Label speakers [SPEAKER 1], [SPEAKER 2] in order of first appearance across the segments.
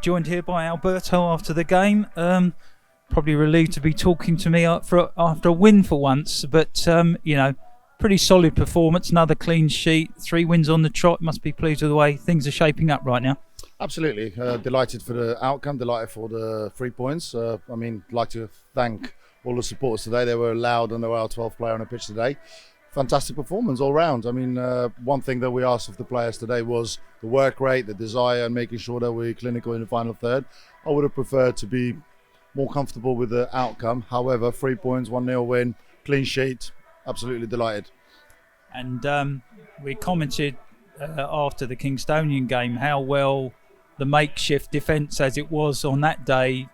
[SPEAKER 1] Joined here by Alberto after the game. Probably relieved to be talking to me after a win for once, but pretty solid performance. Another clean sheet, 3 wins on the trot. Must be pleased with the way things are shaping up right now.
[SPEAKER 2] Absolutely, delighted for the outcome, delighted for the 3 points. Like to thank all the supporters today. They were loud and they were our 12th player on the pitch today. Fantastic performance all round. One thing that we asked of the players today was the work rate, the desire, and making sure that we're clinical in the final third. I would have preferred to be more comfortable with the outcome. However, 3 points, 1-0 win, clean sheet, absolutely delighted.
[SPEAKER 1] And we commented after the Kingstonian game how well the makeshift defence as it was on that day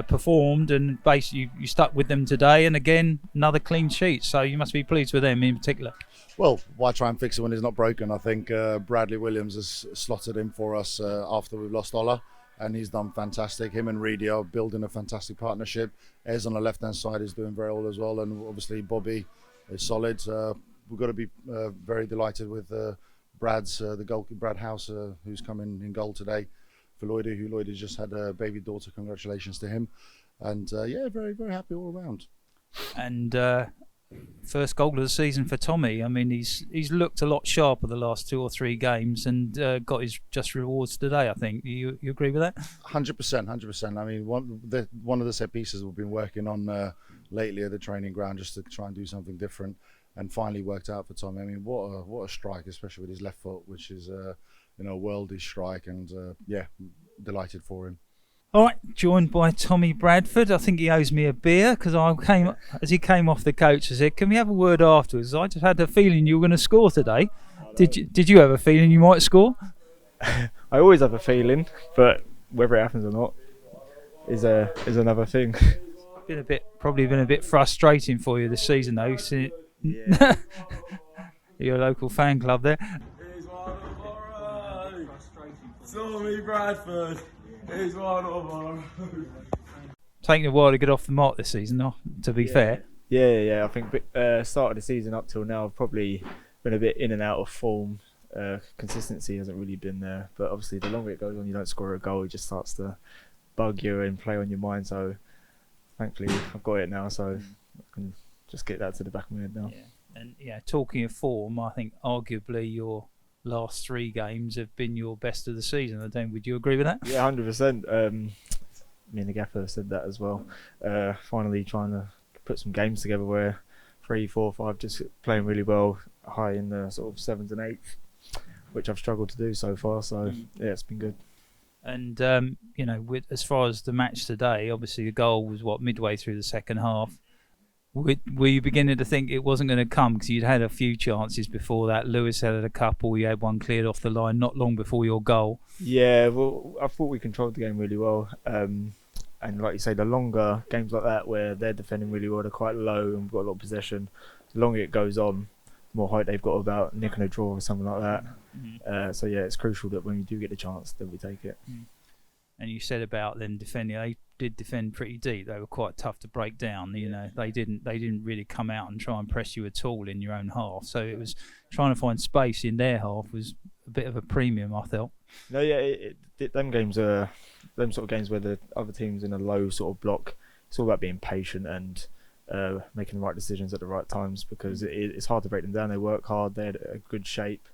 [SPEAKER 1] performed, and basically you stuck with them today, and again another clean sheet, so you must be pleased with them in particular.
[SPEAKER 2] Well, why try and fix it when it's not broken? I think Bradley Williams has slotted in for us after we've lost Ola, and he's done fantastic. Him and Reedy are building a fantastic partnership. Ez on the left hand side is doing very well as well, and obviously Bobby is solid. We've got to be very delighted with the goalkeeper Brad House, who's coming in goal today for Lloydie, who Lloydie just had a baby daughter. Congratulations to him. And very, very happy all around.
[SPEAKER 1] And first goal of the season for Tommy. He's looked a lot sharper the last 2 or 3 games, and got his just rewards today, I think. You agree with that?
[SPEAKER 2] 100%. One of the set pieces we've been working on lately at the training ground, just to try and do something different, and finally worked out for Tommy. What a strike, especially with his left foot, which is a worldy strike, and delighted for him.
[SPEAKER 1] All right, joined by Tommy Bradford. I think he owes me a beer, because as he came off the coach, I said, "Can we have a word afterwards? I just had a feeling you were going to score today." Did you have a feeling you might score?
[SPEAKER 3] I always have a feeling, but whether it happens or not is another thing.
[SPEAKER 1] Probably been a bit frustrating for you this season, though.
[SPEAKER 3] Yeah.
[SPEAKER 1] Your local fan club there.
[SPEAKER 4] He's one of our own. Tommy Bradford. He's one of our own.
[SPEAKER 1] Taking a while to get off the mark this season, though, to be fair.
[SPEAKER 3] Yeah. I think start of the season up till now, I've probably been a bit in and out of form. Consistency hasn't really been there. But obviously, the longer it goes on, you don't score a goal, it just starts to bug you and play on your mind. So thankfully, I've got it now, so I can just get that to the back of my head now.
[SPEAKER 1] Yeah. And talking of form, I think arguably your last 3 games have been your best of the season. Would you agree with that?
[SPEAKER 3] Yeah, 100%. Me and the gaffer said that as well. Finally trying to put some games together where 3, 4, 5 just playing really well, high in the sort of 7s and 8s, which I've struggled to do so far. So yeah, it's been good.
[SPEAKER 1] And as far as the match today, obviously the goal was midway through the second half. Were you beginning to think it wasn't going to come, because you'd had a few chances before that? Lewis had a couple, you had one cleared off the line not long before your goal.
[SPEAKER 3] Yeah, well, I thought we controlled the game really well. And like you say, the longer games like that where they're defending really well, they're quite low and we've got a lot of possession, the longer it goes on, the more height they've got about nicking a draw or something like that. So yeah, it's crucial that when we do get the chance, then we take it.
[SPEAKER 1] And you said about them defending, they did defend pretty deep. They were quite tough to break down. They didn't really come out and try and press you at all in your own half. So it was trying to find space in their half was a bit of a premium, I felt.
[SPEAKER 3] No, yeah, them games are them sort of games where the other team's in a low sort of block. It's all about being patient and making the right decisions at the right times, because it's hard to break them down. They work hard. They're in a good shape.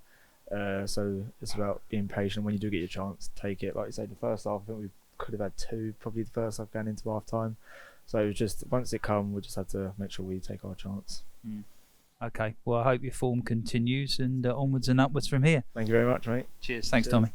[SPEAKER 3] So it's about being patient. When you do get your chance, take it. Like you say, the first half, I think we could have had 2, probably the first half going into half time. So just once it comes, we just have to make sure we take our chance.
[SPEAKER 1] Okay, well, I hope your form continues, and onwards and upwards from here.
[SPEAKER 3] Thank you very much, mate.
[SPEAKER 1] Cheers. Thanks, Tommy.